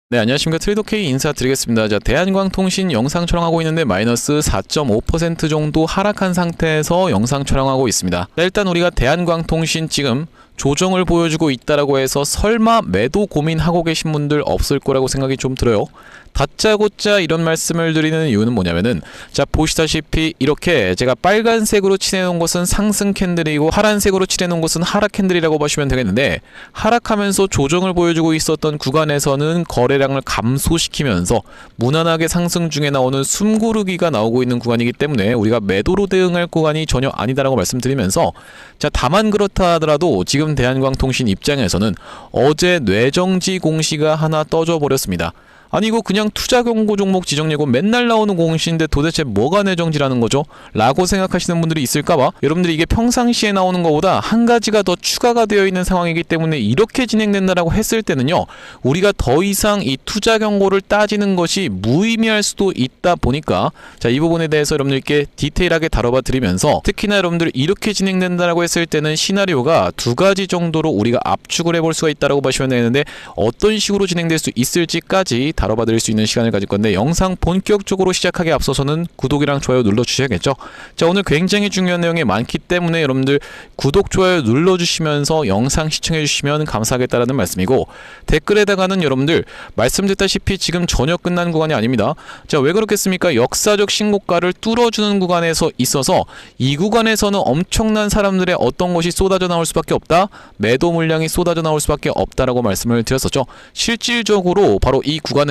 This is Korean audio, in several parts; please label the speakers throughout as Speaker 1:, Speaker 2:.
Speaker 1: 네, 안녕하십니까. 트레이더K 인사드리겠습니다. 자, 대한광통신 영상 촬영하고 있는데 마이너스 4.5% 정도 하락한 상태에서 영상 촬영하고 있습니다. 자, 일단 우리가 대한광통신 지금 조정을 보여주고 있다라고 해서 설마 매도 고민하고 계신 분들 없을 거라고 생각이 좀 들어요. 다짜고짜 이런 말씀을 드리는 이유는 뭐냐면은, 자, 보시다시피 이렇게 제가 빨간색으로 칠해놓은 것은 상승 캔들이고 파란색으로 칠해놓은 것은 하락 캔들이라고 보시면 되겠는데, 하락하면서 조정을 보여주고 있었던 구간에서는 거래량을 감소시키면서 무난하게 상승 중에 나오는 숨고르기가 나오고 있는 구간이기 때문에 우리가 매도로 대응할 구간이 전혀 아니다라고 말씀드리면서, 자, 다만 그렇다 하더라도 지금 대한광통신 입장에서는 어제 뇌정지 공시가 하나 떠져 버렸습니다. 아니, 이거 그냥 투자 경고 종목 지정 예고 맨날 나오는 공시인데 도대체 뭐가 뇌정지라는 거죠? 라고 생각하시는 분들이 있을까봐 여러분들이 이게 평상시에 나오는 것보다 한 가지가 더 추가가 되어 있는 상황이기 때문에 이렇게 진행된다라고 했을 때는요, 우리가 더 이상 이 투자 경고를 따지는 것이 무의미할 수도 있다 보니까, 자, 이 부분에 대해서 여러분들께 디테일하게 다뤄봐 드리면서, 특히나 여러분들 이렇게 진행된다라고 했을 때는 시나리오가 두 가지 정도로 우리가 압축을 해볼 수가 있다라고 보시면 되는데, 어떤 식으로 진행될 수 있을지까지 다뤄봐 드릴 수 있는 시간을 가질 건데, 영상 본격적으로 시작하기 앞서서는 구독이랑 좋아요 눌러주셔야겠죠. 자, 오늘 굉장히 중요한 내용이 많기 때문에 여러분들 구독, 좋아요 눌러주시면서 영상 시청해주시면 감사하겠다라는 말씀이고, 댓글에다가는 여러분들 말씀드렸다시피 지금 전혀 끝난 구간이 아닙니다. 자, 왜 그렇겠습니까? 역사적 신고가를 뚫어주는 구간에서 있어서 이 구간에서는 엄청난 사람들의 어떤 것이 쏟아져 나올 수밖에 없다, 매도 물량이 쏟아져 나올 수밖에 없다라고 말씀을 드렸었죠. 실질적으로 바로 이 구간에서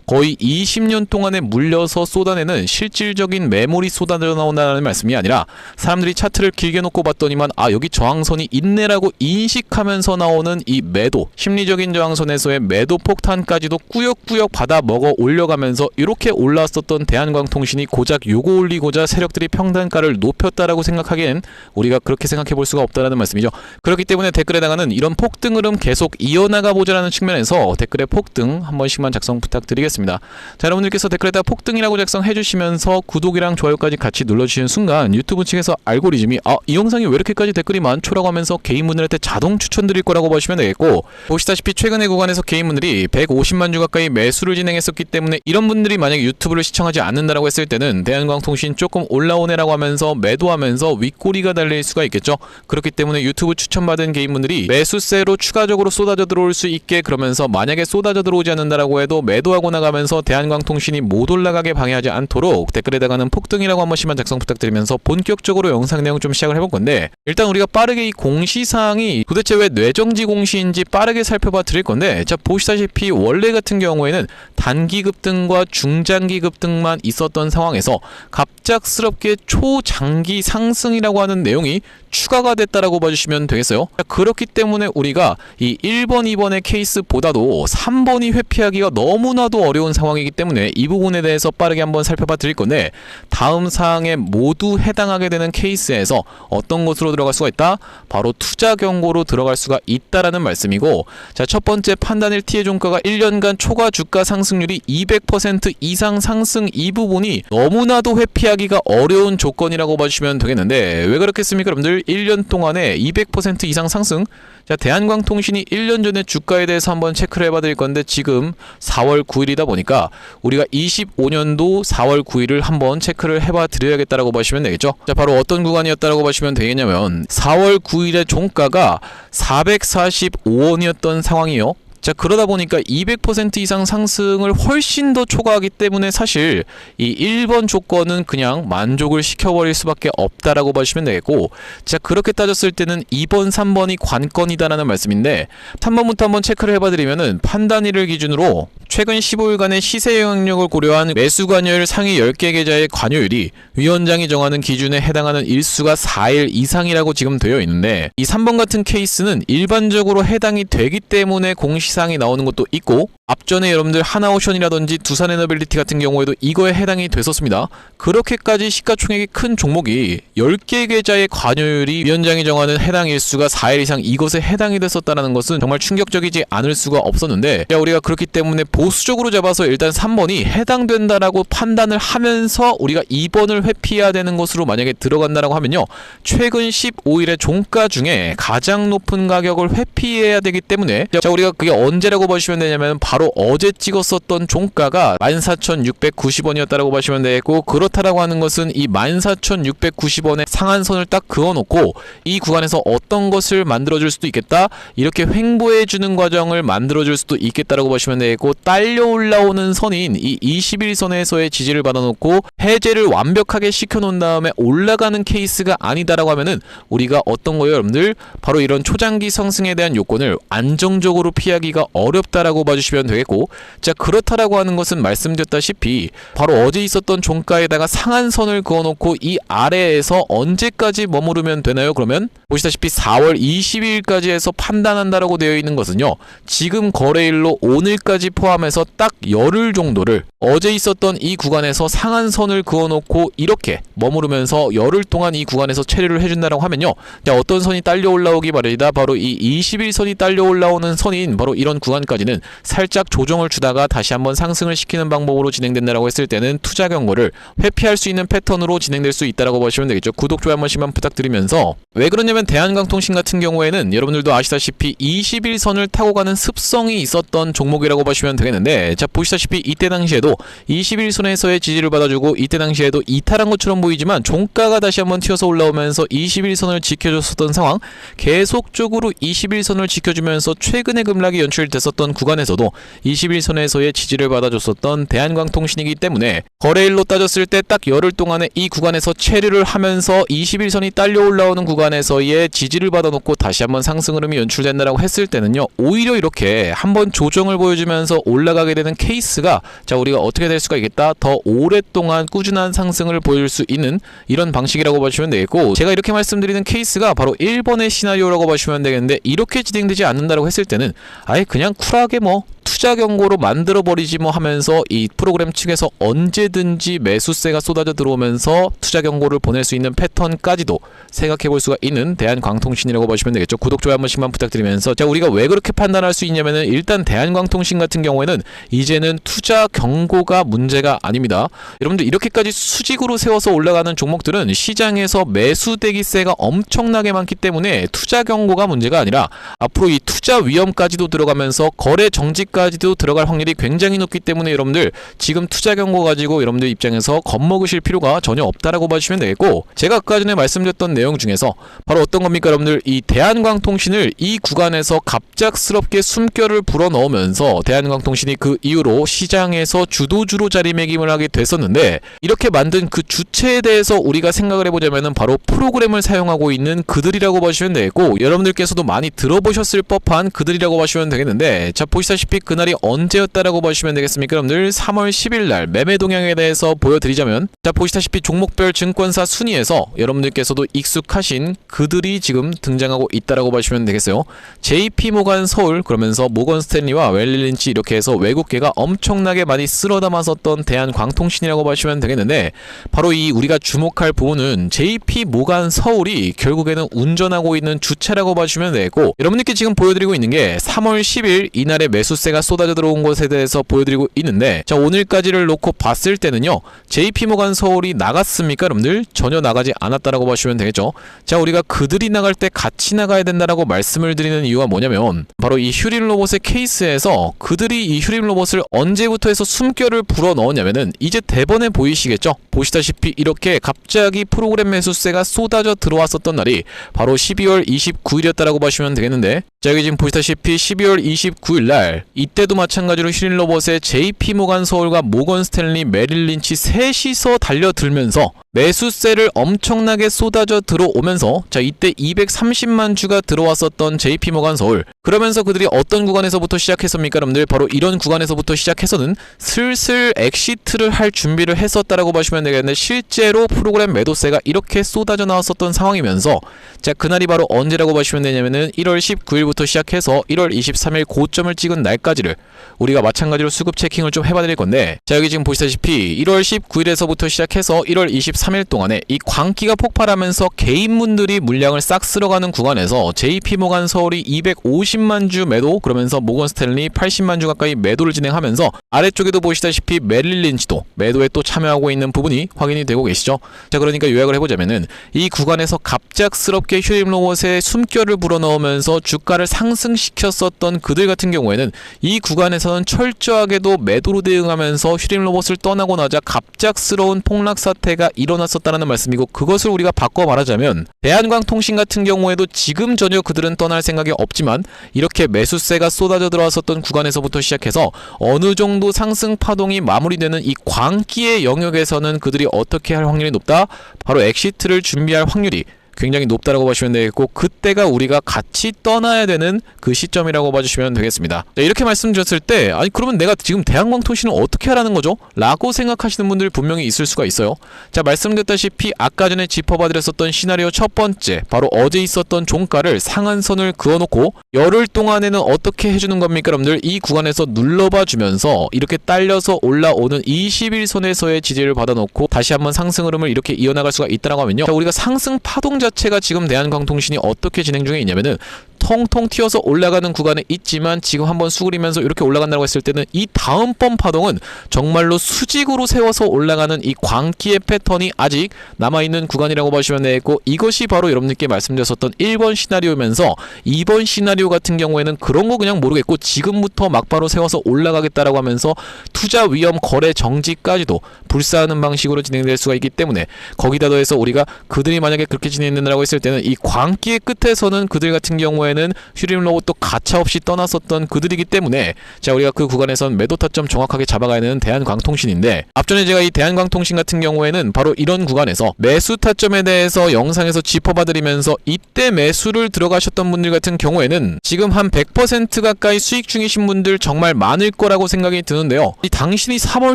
Speaker 1: 거의 20년 동안에 물려서 쏟아내는 실질적인 매물이 쏟아져 나온다는 말씀이 아니라, 사람들이 차트를 길게 놓고 봤더니만 아, 여기 저항선이 있네라고 인식하면서 나오는 이 매도, 심리적인 저항선에서의 매도 폭탄까지도 꾸역꾸역 받아 먹어 올려가면서 이렇게 올라왔었던 대한광통신이 고작 요거 올리고자 세력들이 평단가를 높였다라고 생각하기엔 우리가 그렇게 생각해 볼 수가 없다라는 말씀이죠. 그렇기 때문에 댓글에다가는 이런 폭등 흐름 계속 이어나가 보자라는 측면에서 댓글에 폭등 한 번씩만 작성 부탁드리겠습니다. 자, 여러분들께서 댓글에다 폭등이라고 작성해 주시면서 구독이랑 좋아요까지 같이 눌러주시는 순간 유튜브 측에서 알고리즘이 이 영상이 왜 이렇게까지 댓글이 많죠라고 하면서 개인분들한테 자동 추천드릴 거라고 보시면 되겠고, 보시다시피 최근의 구간에서 개인분들이 150만 주 가까이 매수를 진행했었기 때문에 이런 분들이 만약에 유튜브를 시청하지 않는다라고 했을 때는 대한광통신 조금 올라오네라고 하면서 매도하면서 윗꼬리가 달릴 수가 있겠죠. 그렇기 때문에 유튜브 추천받은 개인분들이 매수세로 추가적으로 쏟아져 들어올 수 있게, 그러면서 만약에 쏟아져 들어오지 않는다라고 해도 매도하고 나가면서 대한광통신이 못 올라가게 방해하지 않도록 댓글에다가는 폭등이라고 한 번씩만 작성 부탁드리면서 본격적으로 영상 내용 좀 시작을 해볼 건데, 일단 우리가 빠르게 이 공시사항이 도대체 왜 뇌정지 공시인지 빠르게 살펴봐 드릴 건데, 자, 보시다시피 원래 같은 경우에는 단기 급등과 중장기 급등만 있었던 상황에서 갑작스럽게 초장기 상승이라고 하는 내용이 추가가 됐다라고 봐주시면 되겠어요. 그렇기 때문에 우리가 이 1번, 2번의 케이스보다도 3번이 회피하기가 너무나도 어려운 상황이기 때문에 이 부분에 대해서 빠르게 한번 살펴봐 드릴 건데, 다음 사항에 모두 해당하게 되는 케이스에서 어떤 것으로 들어갈 수가 있다? 바로 투자 경고로 들어갈 수가 있다라는 말씀이고, 자, 첫 번째 판단일 T의 종가가 1년간 초과 주가 상승률이 200% 이상 상승, 이 부분이 너무나도 회피하기가 어려운 조건이라고 봐주시면 되겠는데, 왜 그렇겠습니까? 여러분들 1년 동안에 200% 이상 상승, 자, 대한광통신이 1년 전에 주가에 대해서 한번 체크를 해봐 드릴 건데, 지금 4월 9일이다 보니까 우리가 25년도 4월 9일을 한번 체크를 해봐 드려야겠다라고 보시면 되겠죠. 자, 바로 어떤 구간이었다라고 보시면 되겠냐면 4월 9일의 종가가 445원이었던 상황이요. 자, 그러다 보니까 200% 이상 상승을 훨씬 더 초과하기 때문에 사실 이 1번 조건은 그냥 만족을 시켜버릴 수밖에 없다라고 보시면 되겠고, 자, 그렇게 따졌을 때는 2번, 3번이 관건이다라는 말씀인데, 3번부터 한번 체크를 해봐드리면은 판단일을 기준으로 최근 15일간의 시세 영향력을 고려한 매수 관여율 상위 10개 계좌의 관여율이 위원장이 정하는 기준에 해당하는 일수가 4일 이상이라고 지금 되어 있는데, 이 3번 같은 케이스는 일반적으로 해당이 되기 때문에 공시사항이 나오는 것도 있고, 앞전에 여러분들 하나오션이라든지 두산에너빌리티 같은 경우에도 이거에 해당이 됐었습니다. 그렇게까지 시가총액이 큰 종목이 10개 계좌의 관여율이 위원장이 정하는 해당 일수가 4일 이상 이것에 해당이 됐었다는 것은 정말 충격적이지 않을 수가 없었는데, 우리가 그렇기 때문에 보수적으로 잡아서 일단 3번이 해당된다라고 판단을 하면서 우리가 2번을 회피해야 되는 것으로 만약에 들어간다라고 하면요, 최근 15일의 종가 중에 가장 높은 가격을 회피해야 되기 때문에, 자, 우리가 그게 언제라고 보시면 되냐면 바로 바로 어제 찍었었던 종가가 14,690원이었다라고 보시면 되겠고, 그렇다라고 하는 것은 이 14,690원의 상한선을 딱 그어놓고 이 구간에서 어떤 것을 만들어줄 수도 있겠다, 이렇게 횡보해주는 과정을 만들어줄 수도 있겠다라고 보시면 되겠고, 딸려 올라오는 선인 이 21선에서의 지지를 받아놓고 해제를 완벽하게 시켜놓은 다음에 올라가는 케이스가 아니다라고 하면은 우리가 어떤 거예요, 여러분들? 바로 이런 초장기 상승에 대한 요건을 안정적으로 피하기가 어렵다라고 봐주시면 되겠고, 자, 그렇다라고 하는 것은 말씀드렸다시피 바로 어제 있었던 종가에다가 상한선을 그어놓고 이 아래에서 언제까지 머무르면 되나요? 그러면 보시다시피 4월 20일까지 해서 판단한다라고 되어 있는 것은요, 지금 거래일로 오늘까지 포함해서 딱 열흘 정도를 어제 있었던 이 구간에서 상한선을 그어놓고 이렇게 머무르면서 열흘 동안 이 구간에서 체류를 해준다라고 하면요, 자, 어떤 선이 딸려 올라오기 마련이다. 바로 이 21선이 딸려 올라오는 선인 바로 이런 구간까지는 살짝 조정을 주다가 다시 한번 상승을 시키는 방법으로 진행된다라고 했을 때는 투자 경고를 회피할 수 있는 패턴으로 진행될 수 있다라고 보시면 되겠죠. 구독, 좋아요 한 번씩만 부탁드리면서, 왜 그러냐면 대한광통신 같은 경우에는 여러분들도 아시다시피 21선을 타고 가는 습성이 있었던 종목이라고 보시면 되겠는데, 자, 보시다시피 이때 당시에도 21선에서의 지지를 받아주고 이때 당시에도 이탈한 것처럼 보이지만 종가가 다시 한번 튀어서 올라오면서 21선을 지켜줬었던 상황, 계속적으로 21선을 지켜주면서 최근에 급락이 연출됐었던 구간에서도 21선에서의 지지를 받아줬었던 대한광통신이기 때문에 거래일로 따졌을 때 딱 열흘 동안에 이 구간에서 체류를 하면서 21선이 딸려 올라오는 구간에서의 지지를 받아놓고 다시 한번 상승 흐름이 연출된다라고 했을 때는요, 오히려 이렇게 한번 조정을 보여주면서 올라가게 되는 케이스가, 자, 우리가 어떻게 될 수가 있겠다, 더 오랫동안 꾸준한 상승을 보여줄 수 있는 이런 방식이라고 보시면 되겠고, 제가 이렇게 말씀드리는 케이스가 바로 1번의 시나리오라고 보시면 되겠는데, 이렇게 진행되지 않는다라고 했을 때는 아예 그냥 쿨하게 투자 경고로 만들어버리지 하면서 이 프로그램 측에서 언제든지 매수세가 쏟아져 들어오면서 투자 경고를 보낼 수 있는 패턴까지도 생각해 볼 수가 있는 대한광통신이라고 보시면 되겠죠. 구독, 좋아요 한 번씩만 부탁드리면서, 자, 우리가 왜 그렇게 판단할 수 있냐면은, 일단 대한광통신 같은 경우에는 이제는 투자 경고가 문제가 아닙니다. 여러분들 이렇게까지 수직으로 세워서 올라가는 종목들은 시장에서 매수 대기세가 엄청나게 많기 때문에 투자 경고가 문제가 아니라 앞으로 이 투자 위험까지도 들어가면서 거래 정지까지도 들어갈 확률이 굉장히 높기 때문에 여러분들 지금 투자 경고 가지고 여러분들 입장에서 겁먹으실 필요가 전혀 없다라고 봐주시면 되겠고, 제가 아까 전에 말씀드렸던 내용 중에서 바로 어떤 겁니까? 여러분들 이 대한광통신을 이 구간에서 갑작스럽게 숨결을 불어넣으면서 대한광통신이 그 이후로 시장에서 주도주로 자리매김을 하게 됐었는데, 이렇게 만든 그 주체에 대해서 우리가 생각을 해보자면은 바로 프로그램을 사용하고 있는 그들이라고 보시면 되겠고, 여러분들께서도 많이 들어보셨을 법한 그들이라고 보시면 되겠는데, 자, 보시다시피 그날이 언제였다라고 보시면 되겠습니까? 여러분들 3월 10일날 매매 동향에 대해서 보여드리자면, 자, 보시다시피 종목별 증권사 순위에서 여러분들께서도 익숙하신 그들이 지금 등장하고 있다라고 보시면 되겠어요. JP모간 서울, 그러면서 모건 스탠리와 웰리린치, 이렇게 해서 외국계가 엄청나게 많이 쓸어 담았었던 대한광통신이라고 보시면 되겠는데, 바로 이 우리가 주목할 부분은 JP모간 서울이 결국에는 운전하고 있는 주체라고 보시면 되겠고, 여러분들께 지금 보여드리고 있는 게 3월 10일 이날의 매수세가 쏟아져 들어온 것에 대해서 보여드리고 있는데, 자, 오늘까지를 놓고 봤을 때는요, JP모간 서울이 나갔습니까? 여러분들 전혀 나가지 않았다라고 보시면 되겠죠. 자, 우리가 그들이 나갈 때 같이 나가야 된다라고 말씀을 드리는 이유가 뭐냐면, 바로 이 휴림로봇의 케이스에서 그들이 이 휴림로봇을 언제부터 해서 숨결을 불어 넣었냐면은, 이제 대번에 보이시겠죠? 보시다시피 이렇게 갑자기 프로그램 매수세가 쏟아져 들어왔었던 날이 바로 12월 29일이었다라고 보시면 되겠는데, 자, 여기 지금 보시다시피 12월 29일날 이때도 마찬가지로 휴림로봇의 JP모간 서울과 모건 스탠리, 메릴린치 셋이서 달려들면서 매수세를 엄청나게 쏟아져 들어오면서, 자, 이때 230만 주가 들어왔었던 JP모간 서울, 그러면서 그들이 어떤 구간에서부터 시작했습니까? 여러분들 바로 이런 구간에서부터 시작해서는 슬슬 엑시트를 할 준비를 했었다라고 보시면 되겠는데, 실제로 프로그램 매도세가 이렇게 쏟아져 나왔었던 상황이면서, 자, 그날이 바로 언제라고 보시면 되냐면은 1월 19일부터 시작해서 1월 23일 고점을 찍은 날까지를 우리가 마찬가지로 수급 체킹을 좀 해봐 드릴 건데, 자, 여기 지금 보시다시피 1월 19일에서부터 시작해서 1월 23일 23일 동안에 이 광기가 폭발하면서 개인분들이 물량을 싹 쓸어가는 구간에서 JP모간 서울이 250만 주 매도, 그러면서 모건 스탠리 80만 주 가까이 매도를 진행하면서 아래쪽에도 보시다시피 메릴 린치도 매도에 또 참여하고 있는 부분이 확인이 되고 계시죠. 자, 그러니까 요약을 해보자면은 이 구간에서 갑작스럽게 휴림로봇의 숨결을 불어넣으면서 주가를 상승시켰었던 그들 같은 경우에는 이 구간에서는 철저하게도 매도로 대응하면서 휴림로봇을 떠나고 나자 갑작스러운 폭락 사태가 일어났었다는 말씀이고, 그것을 우리가 바꿔 말하자면 대한광통신 같은 경우에도 지금 전혀 그들은 떠날 생각이 없지만 이렇게 매수세가 쏟아져 들어왔었던 구간에서부터 시작해서 어느 정도 상승 파동이 마무리되는 이 광기의 영역에서는 그들이 어떻게 할 확률이 높다? 바로 엑시트를 준비할 확률이 굉장히 높다라고 보시면 되겠고, 그때가 우리가 같이 떠나야 되는 그 시점이라고 봐주시면 되겠습니다. 자, 이렇게 말씀드렸을 때 아니 그러면 내가 지금 대한광통신을 어떻게 하라는 거죠? 라고 생각하시는 분들 분명히 있을 수가 있어요. 자, 말씀드렸다시피 아까 전에 짚어봐드렸었던 시나리오 첫 번째, 바로 어제 있었던 종가를 상한선을 그어놓고 열흘 동안에는 어떻게 해주는 겁니까? 여러분들 이 구간에서 눌러봐주면서 이렇게 딸려서 올라오는 21선에서의 지지를 받아놓고 다시 한번 상승 흐름을 이렇게 이어나갈 수가 있다고 하면요, 자, 우리가 상승 파동 자체가 지금 대한광통신이 어떻게 진행 중에 있냐면은 통통 튀어서 올라가는 구간에 있지만 지금 한번 수그리면서 이렇게 올라간다고 했을 때는 이 다음번 파동은 정말로 수직으로 세워서 올라가는 이 광기의 패턴이 아직 남아있는 구간이라고 보시면 되겠고, 이것이 바로 여러분들께 말씀드렸었던 1번 시나리오면서 2번 시나리오 같은 경우에는 그런 거 그냥 모르겠고 지금부터 막바로 세워서 올라가겠다라고 하면서 투자 위험 거래 정지까지도 불사하는 방식으로 진행될 수가 있기 때문에, 거기다 더해서 우리가 그들이 만약에 그렇게 진행된다고 했을 때는 이 광기의 끝에서는 그들 같은 경우에는 휴림로봇도 가차없이 떠났었던 그들이기 때문에, 자, 우리가 그 구간에선 매도 타점 정확하게 잡아가야 되는 대한광통신인데, 앞전에 제가 이 대한광통신 같은 경우에는 바로 이런 구간에서 매수 타점에 대해서 영상에서 짚어봐드리면서 이때 매수를 들어가셨던 분들 같은 경우에는 지금 한 100% 가까이 수익 중이신 분들 정말 많을 거라고 생각이 드는데요, 당신이 3월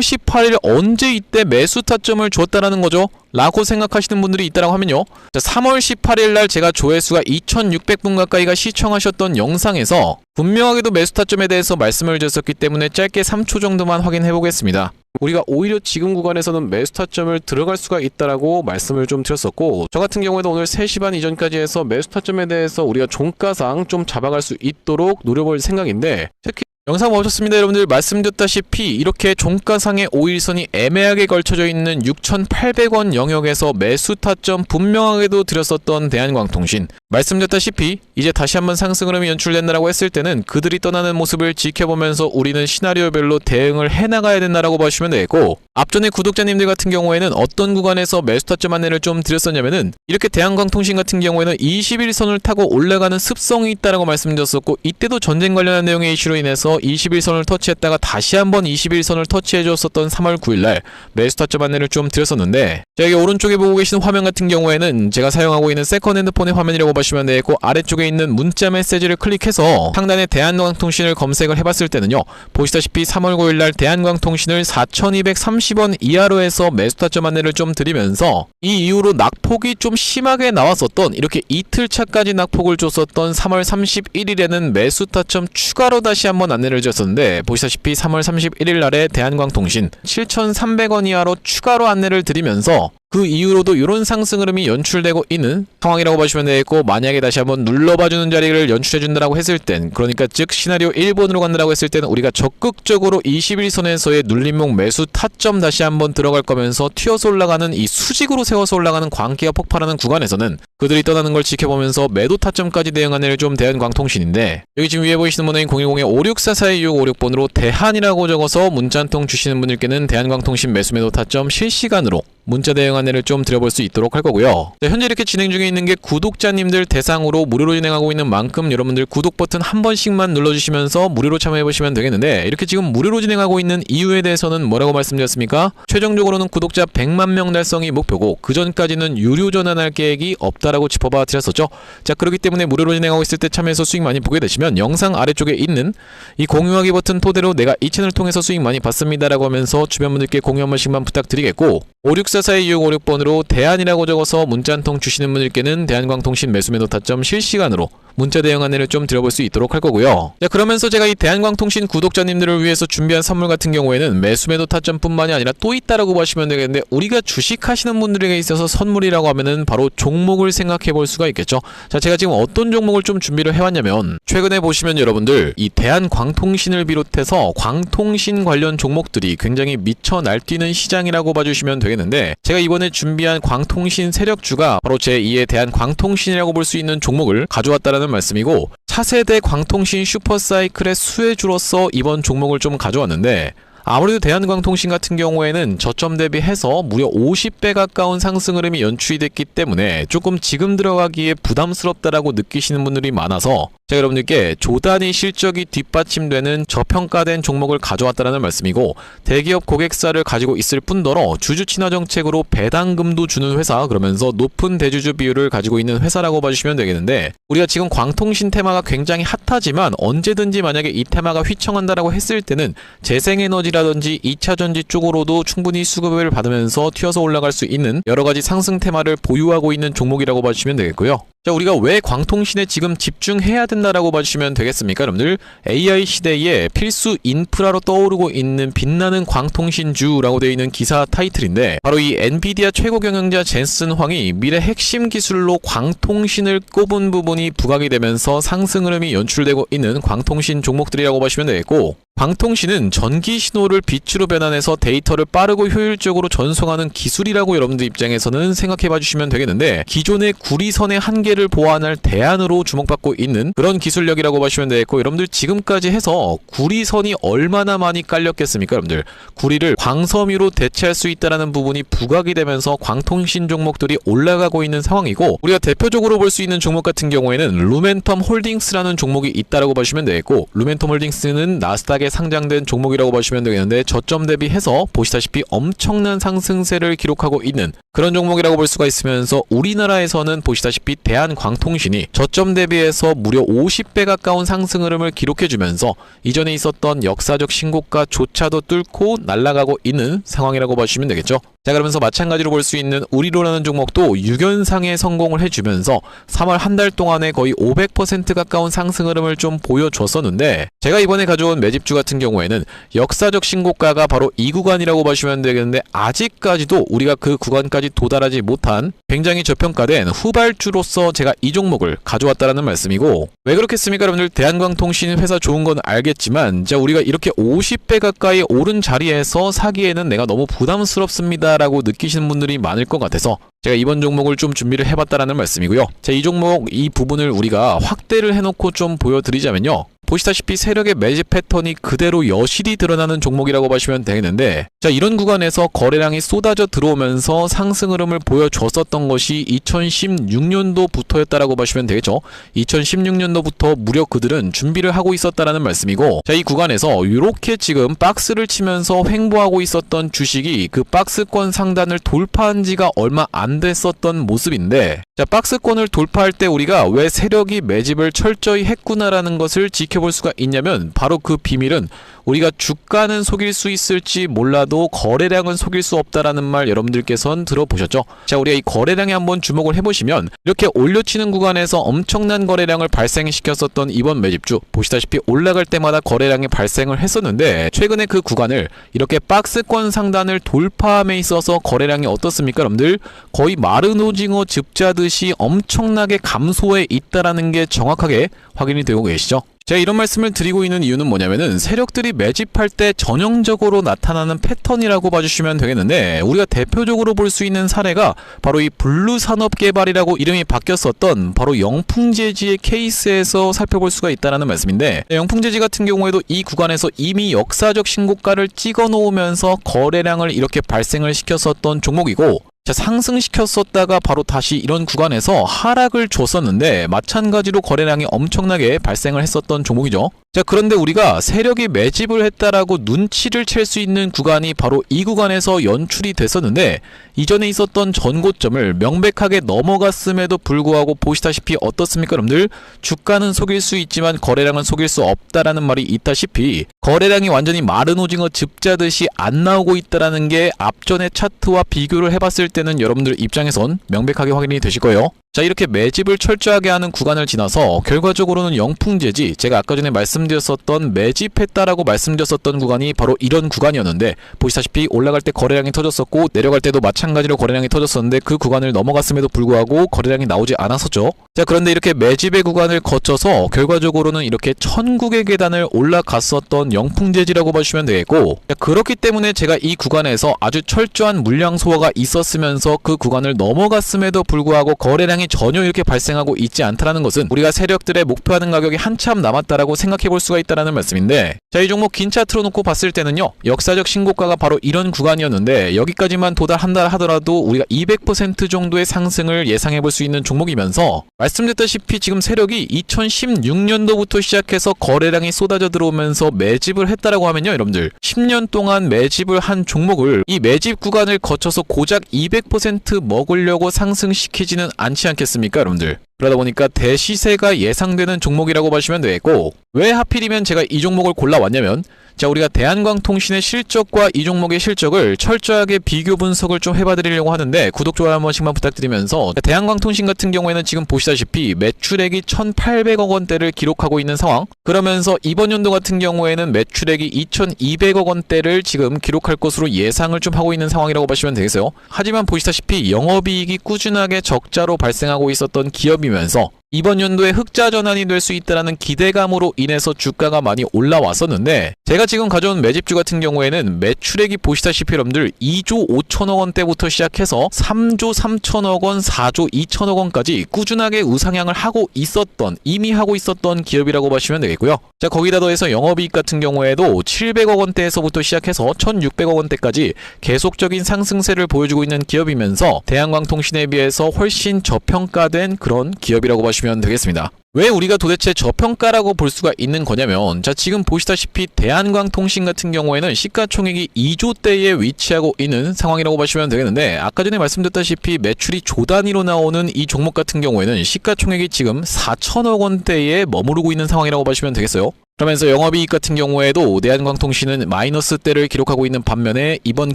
Speaker 1: 18일 언제 이때 매수 타점을 줬다라는 거죠? 라고 생각하시는 분들이 있다고 하면요, 자, 3월 18일날 제가 조회수가 2600분 가까이가 시청하셨던 영상에서 분명하게도 매수 타점에 대해서 말씀을 드렸었기 때문에 짧게 3초 정도만 확인해 보겠습니다. 우리가 오히려 지금 구간에서는 매수 타점을 들어갈 수가 있다라고 말씀을 좀 드렸었고, 저 같은 경우에도 오늘 3시 반 이전까지 해서 매수 타점에 대해서 우리가 종가상 좀 잡아갈 수 있도록 노려볼 생각인데, 특히 영상 보셨습니다. 여러분들 말씀드렸다시피 이렇게 종가상의 5일선이 애매하게 걸쳐져 있는 6,800원 영역에서 매수 타점 분명하게도 드렸었던 대한광통신, 말씀드렸다시피 이제 다시 한번 상승 흐름이 연출된다라고 했을 때는 그들이 떠나는 모습을 지켜보면서 우리는 시나리오별로 대응을 해나가야 된다라고 보시면 되겠고, 앞전에 구독자님들 같은 경우에는 어떤 구간에서 매수 타점 안내를 좀 드렸었냐면은 이렇게 대한광통신 같은 경우에는 21선을 타고 올라가는 습성이 있다라고 말씀드렸었고, 이때도 전쟁 관련한 내용의 이슈로 인해서 21선을 터치했다가 다시 한번 21선을 터치해 줬었던 3월 9일날 매수 타점 안내를 좀 드렸었는데, 자, 여기 오른쪽에 보고 계시는 화면 같은 경우에는 제가 사용하고 있는 세컨 핸드폰의 화면이라고 보시면 되겠고, 아래쪽에 있는 문자 메시지를 클릭해서 상단에 대한광통신을 검색을 해봤을 때는요, 보시다시피 3월 9일날 대한광통신을 4230원 이하로 해서 매수 타점 안내를 좀 드리면서 이 이후로 낙폭이 좀 심하게 나왔었던, 이렇게 이틀차까지 낙폭을 줬었던 3월 31일에는 매수 타점 추가로 다시 한번 안내를 드렸었는데, 보시다시피 3월 31일 날에 대한광통신 7,300원 이하로 추가로 안내를 드리면서 그 이후로도 이런 상승 흐름이 연출되고 있는 상황이라고 보시면 되겠고, 만약에 다시 한번 눌러봐주는 자리를 연출해준다라고 했을 땐, 그러니까 즉 시나리오 1번으로 간다라고 했을 때는 우리가 적극적으로 21선에서의 눌림목 매수 타점 다시 한번 들어갈 거면서 튀어서 올라가는 이 수직으로 세워서 올라가는 광기가 폭발하는 구간에서는 그들이 떠나는 걸 지켜보면서 매도 타점까지 대응 안내를 좀 대한광통신인데, 여기 지금 위에 보이시는 번호인 010-5644-2656번으로 대한이라고 적어서 문자 한 통 주시는 분들께는 대한광통신 매수 매도 타점 실시간으로 문자 대응 안내를 좀 드려볼 수 있도록 할 거고요. 자, 현재 이렇게 진행 중에 있는 게 구독자님들 대상으로 무료로 진행하고 있는 만큼 여러분들 구독 버튼 한 번씩만 눌러주시면서 무료로 참여해보시면 되겠는데, 이렇게 지금 무료로 진행하고 있는 이유에 대해서는 뭐라고 말씀드렸습니까? 최종적으로는 구독자 100만 명 달성이 목표고 그 전까지는 유료 전환할 계획이 없다라고 짚어봐 드렸었죠. 자, 그렇기 때문에 무료로 진행하고 있을 때 참여해서 수익 많이 보게 되시면 영상 아래쪽에 있는 이 공유하기 버튼 토대로 내가 이 채널을 통해서 수익 많이 봤습니다라고 하면서 주변 분들께 공유 한 번씩만 부탁드리겠고, 5644-2656번으로 대안이라고 적어서 문자 한 통 주시는 분들께는 대한광통신 매수매도 타점 실시간으로 문자 대응 안내를 좀 드려볼 수 있도록 할 거고요. 자, 그러면서 제가 이 대한광통신 구독자님들을 위해서 준비한 선물 같은 경우에는 매수매도 타점뿐만이 아니라 또 있다라고 보시면 되겠는데, 우리가 주식하시는 분들에게 있어서 선물이라고 하면은 바로 종목을 생각해 볼 수가 있겠죠. 자, 제가 지금 어떤 종목을 좀 준비를 해왔냐면, 최근에 보시면 여러분들 이 대한광통신을 비롯해서 광통신 관련 종목들이 굉장히 미쳐 날뛰는 시장이라고 봐주시면 되겠는데, 제가 이번에 준비한 광통신 세력주가 바로 제2의 대한광통신이라고 볼 수 있는 종목을 가져왔다라는 말씀이고, 차세대 광통신 슈퍼사이클의 수혜주로서 이번 종목을 좀 가져왔는데, 아무래도 대한광통신 같은 경우에는 저점 대비해서 무려 50배 가까운 상승 흐름이 연출이 됐기 때문에 조금 지금 들어가기에 부담스럽다라고 느끼시는 분들이 많아서 제가 여러분들께 조단위 실적이 뒷받침되는 저평가된 종목을 가져왔다는 말씀이고, 대기업 고객사를 가지고 있을 뿐더러 주주 친화 정책으로 배당금도 주는 회사, 그러면서 높은 대주주 비율을 가지고 있는 회사라고 봐주시면 되겠는데, 우리가 지금 광통신 테마가 굉장히 핫하지만 언제든지 만약에 이 테마가 휘청한다라고 했을 때는 재생에너지라든지 2차전지 쪽으로도 충분히 수급을 받으면서 튀어서 올라갈 수 있는 여러가지 상승 테마를 보유하고 있는 종목이라고 봐주시면 되겠고요. 자, 우리가 왜 광통신에 지금 집중해야 된다라고 봐주시면 되겠습니까? 여러분들, AI 시대에 필수 인프라로 떠오르고 있는 빛나는 광통신주라고 되어 있는 기사 타이틀인데, 바로 이 엔비디아 최고 경영자 젠슨 황이 미래 핵심 기술로 광통신을 꼽은 부분이 부각이 되면서 상승 흐름이 연출되고 있는 광통신 종목들이라고 보시면 되겠고, 광통신은 전기 신호를 빛으로 변환해서 데이터를 빠르고 효율적으로 전송하는 기술이라고 여러분들 입장에서는 생각해 봐주시면 되겠는데, 기존의 구리선의 한계를 보완할 대안으로 주목받고 있는 그런 기술력이라고 보시면 되겠고, 여러분들 지금까지 해서 구리선이 얼마나 많이 깔렸겠습니까? 여러분들 구리를 광섬유로 대체할 수 있다는 부분이 부각이 되면서 광통신 종목들이 올라가고 있는 상황이고, 우리가 대표적으로 볼 수 있는 종목 같은 경우에는 루멘텀 홀딩스라는 종목이 있다라고 보시면 되겠고, 루멘텀 홀딩스는 나스닥에 상장된 종목이라고 보시면 되겠는데, 저점 대비해서 보시다시피 엄청난 상승세를 기록하고 있는 그런 종목이라고 볼 수가 있으면서, 우리나라에서는 보시다시피 대한광통신이 저점 대비해서 무려 50배 가까운 상승 흐름을 기록해주면서 이전에 있었던 역사적 신고가조차도 뚫고 날아가고 있는 상황이라고 보시면 되겠죠. 자, 그러면서 마찬가지로 볼 수 있는 우리로라는 종목도 6연상에 성공을 해주면서 3월 한 달 동안에 거의 500% 가까운 상승 흐름을 좀 보여줬었는데, 제가 이번에 가져온 매집주 같은 경우에는 역사적 신고가가 바로 이 구간이라고 보시면 되겠는데, 아직까지도 우리가 그 구간까지 도달하지 못한 굉장히 저평가된 후발주로서 제가 이 종목을 가져왔다라는 말씀이고, 왜 그렇겠습니까? 여러분들 대한광통신 회사 좋은 건 알겠지만, 자, 우리가 이렇게 50배 가까이 오른 자리에서 사기에는 내가 너무 부담스럽습니다 라고 느끼시는 분들이 많을 것 같아서 제가 이번 종목을 좀 준비를 해봤다라는 말씀이고요. 자, 이 종목 이 부분을 우리가 확대를 해놓고 좀 보여드리자면요, 보시다시피 세력의 매집 패턴이 그대로 여실히 드러나는 종목이라고 보시면 되겠는데, 자, 이런 구간에서 거래량이 쏟아져 들어오면서 상승 흐름을 보여줬었던 것이 2016년도부터였다라고 보시면 되겠죠. 2016년도부터 무려 그들은 준비를 하고 있었다라는 말씀이고, 자, 이 구간에서 이렇게 지금 박스를 치면서 횡보하고 있었던 주식이 그 박스권 상단을 돌파한 지가 얼마 안 됐었던 모습인데, 자, 박스권을 돌파할 때 우리가 왜 세력이 매집을 철저히 했구나라는 것을 지켜볼 수가 있냐면, 바로 그 비밀은 우리가 주가는 속일 수 있을지 몰라도 거래량은 속일 수 없다라는 말 여러분들께서는 들어보셨죠? 자, 우리가 이 거래량에 한번 주목을 해보시면, 이렇게 올려치는 구간에서 엄청난 거래량을 발생시켰었던 이번 매집주, 보시다시피 올라갈 때마다 거래량이 발생을 했었는데, 최근에 그 구간을 이렇게 박스권 상단을 돌파함에 있어서 거래량이 어떻습니까? 여러분들 거의 마른 오징어 즙자듯이 엄청나게 감소해 있다라는 게 정확하게 확인이 되고 계시죠? 제가 이런 말씀을 드리고 있는 이유는 뭐냐면은, 세력들이 매집할 때 전형적으로 나타나는 패턴이라고 봐주시면 되겠는데, 우리가 대표적으로 볼 수 있는 사례가 바로 이 블루산업개발이라고 이름이 바뀌었었던 바로 영풍재지의 케이스에서 살펴볼 수가 있다는 말씀인데, 영풍재지 같은 경우에도 이 구간에서 이미 역사적 신고가를 찍어 놓으면서 거래량을 이렇게 발생을 시켰었던 종목이고, 자, 상승시켰었다가 바로 다시 이런 구간에서 하락을 줬었는데, 마찬가지로 거래량이 엄청나게 발생을 했었던 종목이죠. 자, 그런데 우리가 세력이 매집을 했다라고 눈치를 챌 수 있는 구간이 바로 이 구간에서 연출이 됐었는데, 이전에 있었던 전고점을 명백하게 넘어갔음에도 불구하고 보시다시피 어떻습니까 여러분들? 주가는 속일 수 있지만 거래량은 속일 수 없다라는 말이 있다시피 거래량이 완전히 마른 오징어 즙자듯이 안 나오고 있다라는 게 앞전의 차트와 비교를 해봤을 때는 여러분들 입장에선 명백하게 확인이 되실 거예요. 자, 이렇게 매집을 철저하게 하는 구간을 지나서 결과적으로는 영풍재지, 제가 아까 전에 말씀드렸었던 매집했다라고 말씀드렸었던 구간이 바로 이런 구간이었는데, 보시다시피 올라갈 때 거래량이 터졌었고 내려갈 때도 마찬가지로 거래량이 터졌었는데 그 구간을 넘어갔음에도 불구하고 거래량이 나오지 않았었죠. 자, 그런데 이렇게 매집의 구간을 거쳐서 결과적으로는 이렇게 1000국의 계단을 올라갔었던 영풍재지라고 보시면 되겠고, 자, 그렇기 때문에 제가 이 구간에서 아주 철저한 물량 소화가 있었으면서 그 구간을 넘어갔음에도 불구하고 거래량이 전혀 이렇게 발생하고 있지 않다라는 것은 우리가 세력들의 목표하는 가격이 한참 남았다라고 생각해 볼 수가 있다라는 말씀인데, 자, 이 종목 긴 차트로 놓고 봤을 때는요, 역사적 신고가가 바로 이런 구간이었는데 여기까지만 도달한다 하더라도 우리가 200% 정도의 상승을 예상해 볼 수 있는 종목이면서, 말씀드렸다시피 지금 세력이 2016년도부터 시작해서 거래량이 쏟아져 들어오면서 매집을 했다라고 하면요 여러분들, 10년 동안 매집을 한 종목을 이 매집 구간을 거쳐서 고작 200% 먹으려고 상승시키지는 않지 않겠습니까 여러분들? 그러다 보니까 대시세가 예상되는 종목이라고 보시면 되겠고, 왜 하필이면 제가 이 종목을 골라왔냐면, 자, 우리가 대한광통신의 실적과 이 종목의 실적을 철저하게 비교 분석을 좀 해봐드리려고 하는데, 구독, 좋아요 한 번씩만 부탁드리면서, 대한광통신 같은 경우에는 지금 보시다시피 매출액이 1,800억 원대를 기록하고 있는 상황, 그러면서 이번 연도 같은 경우에는 매출액이 2,200억 원대를 지금 기록할 것으로 예상을 좀 하고 있는 상황이라고 보시면 되겠어요. 하지만 보시다시피 영업이익이 꾸준하게 적자로 발생하고 있었던 기업이면서 이번 연도에 흑자 전환이 될 수 있다는 기대감으로 인해서 주가가 많이 올라왔었는데, 제가 지금 가져온 매집주 같은 경우에는 매출액이 보시다시피 여러분들 2조 5천억 원대부터 시작해서 3조 3천억 원, 4조 2천억 원까지 꾸준하게 우상향을 하고 있었던, 이미 하고 있었던 기업이라고 보시면 되겠고요. 자, 거기다 더해서 영업이익 같은 경우에도 700억 원대에서부터 시작해서 1,600억 원대까지 계속적인 상승세를 보여주고 있는 기업이면서 대한광통신에 비해서 훨씬 저평가된 그런 기업이라고 보시면 되겠습니다. 왜 우리가 도대체 저평가라고 볼 수가 있는 거냐면, 자, 지금 보시다시피 대한광통신 같은 경우에는 시가총액이 2조대에 위치하고 있는 상황이라고 보시면 되겠는데, 아까 전에 말씀드렸다시피 매출이 조 단위로 나오는 이 종목 같은 경우에는 시가총액이 지금 4천억 원대에 머무르고 있는 상황이라고 보시면 되겠어요. 그러면서 영업이익 같은 경우에도 대한광통신은 마이너스대를 기록하고 있는 반면에 이번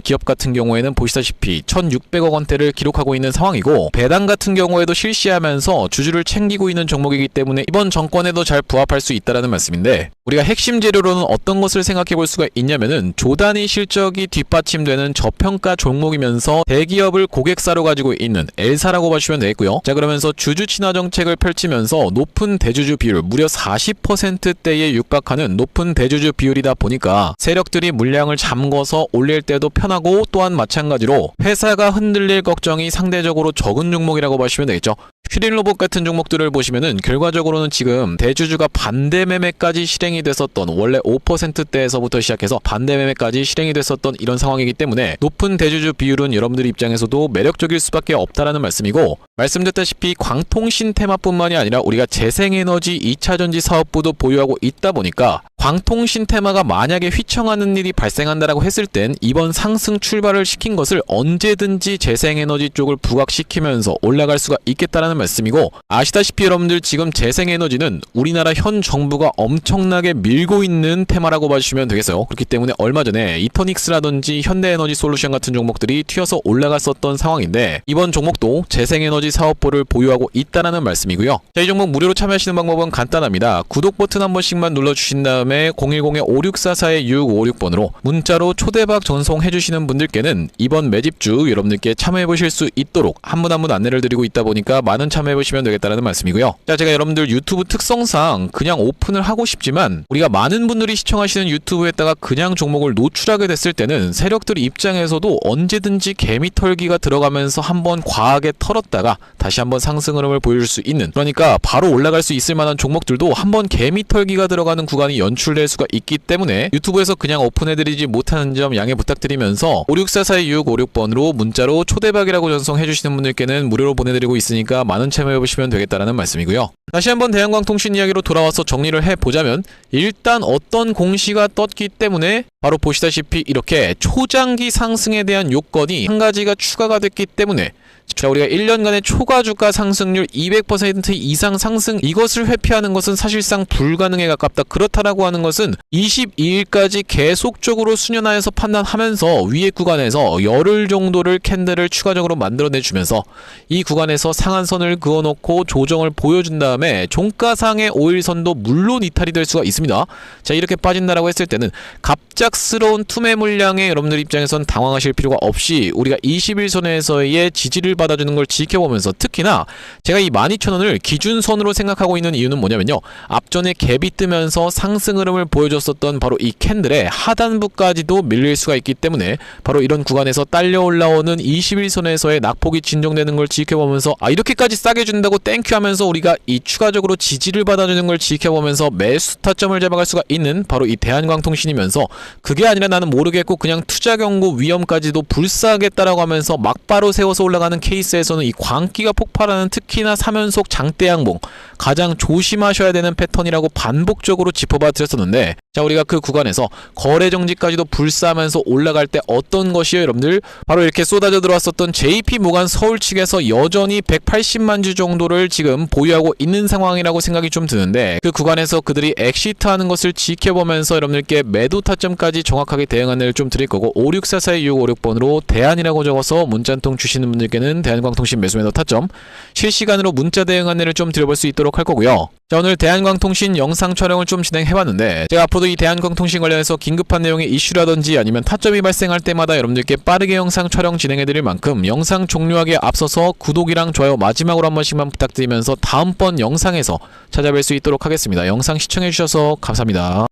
Speaker 1: 기업 같은 경우에는 보시다시피 1,600억 원대를 기록하고 있는 상황이고, 배당 같은 경우에도 실시하면서 주주를 챙기고 있는 종목이기 때문에 이번 정권에도 잘 부합할 수 있다는 말씀인데, 우리가 핵심 재료로는 어떤 것을 생각해 볼 수가 있냐면은 조단위 실적이 뒷받침되는 저평가 종목이면서 대기업을 고객사로 가지고 있는 L사라고 보시면 되겠고요. 자, 그러면서 주주 친화 정책을 펼치면서 높은 대주주 비율, 무려 40%대에 육박하는 높은 대주주 비율이다 보니까 세력들이 물량을 잠궈서 올릴 때도 편하고, 또한 마찬가지로 회사가 흔들릴 걱정이 상대적으로 적은 종목이라고 보시면 되겠죠. 슈린로봇 같은 종목들을 보시면은 결과적으로는 지금 대주주가 반대 매매까지 실행이 됐었던, 원래 5%대에서부터 시작해서 반대 매매까지 실행이 됐었던 이런 상황이기 때문에 높은 대주주 비율은 여러분들 입장에서도 매력적일 수밖에 없다라는 말씀이고, 말씀드렸다시피 광통신 테마뿐만이 아니라 우리가 재생에너지 2차전지 사업부도 보유하고 있다 보니까 광통신 테마가 만약에 휘청하는 일이 발생한다라고 했을 땐 이번 상승 출발을 시킨 것을 언제든지 재생에너지 쪽을 부각시키면서 올라갈 수가 있겠다라는 말씀이고, 아시다시피 여러분들 지금 재생에너지는 우리나라 현 정부가 엄청나게 밀고 있는 테마라고 봐주시면 되겠어요. 그렇기 때문에 얼마 전에 이터닉스라든지 현대에너지 솔루션 같은 종목들이 튀어서 올라갔었던 상황인데, 이번 종목도 재생에너지 사업부를 보유하고 있다라는 말씀이고요. 자, 이 종목 무료로 참여하시는 방법은 간단합니다. 구독 버튼 한 번씩만 눌러주신 다음에 010-5644-6656번으로 문자로 초대박 전송해주시는 분들께는 이번 매집주 여러분들께 참여해보실 수 있도록 한 분 한 분 안내를 드리고 있다 보니까 많은 참여해보시면 되겠다는 말씀이고요. 자, 제가 여러분들 유튜브 특성상 그냥 오픈을 하고 싶지만 우리가 많은 분들이 시청하시는 유튜브에다가 그냥 종목을 노출하게 됐을 때는 세력들 입장에서도 언제든지 개미털기가 들어가면서 한번 과하게 털었다가 다시 한번 상승 흐름을 보여줄 수 있는, 그러니까 바로 올라갈 수 있을 만한 종목들도 한번 개미털기가 들어가는 구간이 연출 노출될 수가 있기 때문에 유튜브에서 그냥 오픈해드리지 못하는 점 양해 부탁드리면서 564425656번으로 문자로 초대박이라고 전송해주시는 분들께는 무료로 보내드리고 있으니까 많은 참여해보시면 되겠다라는 말씀이고요. 다시 한번 대한광통신 이야기로 돌아와서 정리를 해보자면 일단 어떤 공시가 떴기 때문에 바로 보시다시피 이렇게 초장기 상승에 대한 요건이 한 가지가 추가가 됐기 때문에 자, 우리가 1년간의 초과 주가 상승률 200% 이상 상승, 이것을 회피하는 것은 사실상 불가능에 가깝다. 그렇다라고 하는 것은 22일까지 계속적으로 수년하여서 판단하면서 위의 구간에서 열흘 정도를 캔들을 추가적으로 만들어내주면서 이 구간에서 상한선을 그어놓고 조정을 보여준 다음에 종가상의 5일선도 물론 이탈이 될 수가 있습니다. 자, 이렇게 빠진다라고 했을 때는 갑작스러운 투매 물량에 여러분들 입장에선 당황하실 필요가 없이 우리가 21선에서의 지지를 받아주는 걸 지켜보면서, 특히나 제가 이 12,000원을 기준선으로 생각하고 있는 이유는 뭐냐면요, 앞전에 갭이 뜨면서 상승 흐름을 보여줬었던 바로 이 캔들의 하단부까지도 밀릴 수가 있기 때문에 바로 이런 구간에서 딸려 올라오는 21선에서의 낙폭이 진정되는 걸 지켜보면서 이렇게까지 싸게 준다고 땡큐 하면서 우리가 이 추가적으로 지지를 받아주는 걸 지켜보면서 매수 타점을 잡아갈 수가 있는 바로 이 대한광통신이면서, 그게 아니라 나는 모르겠고 그냥 투자 경고 위험까지도 불사하겠다라고 하면서 막바로 세워서 올라가는 케이스에서는 이 광기가 폭발하는, 특히나 3연속 장대 양봉 가장 조심하셔야 되는 패턴이라고 반복적으로 짚어봐 드렸었는데, 자, 우리가 그 구간에서 거래 정지까지도 불사하면서 올라갈 때 어떤 것이요, 여러분들? 바로 이렇게 쏟아져 들어왔었던 JP모간 서울 측에서 여전히 180만 주 정도를 지금 보유하고 있는 상황이라고 생각이 좀 드는데, 그 구간에서 그들이 엑시트하는 것을 지켜보면서 여러분들께 매도 타점까지 정확하게 대응 안내를 좀 드릴 거고, 564425656번으로 대안이라고 적어서 문자 한 통 주시는 분들께는 대한광통신 매수 매도 타점 실시간으로 문자 대응 안내를 좀 드려볼 수 있도록 할 거고요. 자, 오늘 대한광통신 영상 촬영을 좀 진행해봤는데, 제가 앞으로도 이 대한광통신 관련해서 긴급한 내용의 이슈라든지 아니면 타점이 발생할 때마다 여러분들께 빠르게 영상 촬영 진행해드릴 만큼 영상 종료하기에 앞서서 구독이랑 좋아요 마지막으로 한 번씩만 부탁드리면서 다음번 영상에서 찾아뵐 수 있도록 하겠습니다. 영상 시청해주셔서 감사합니다.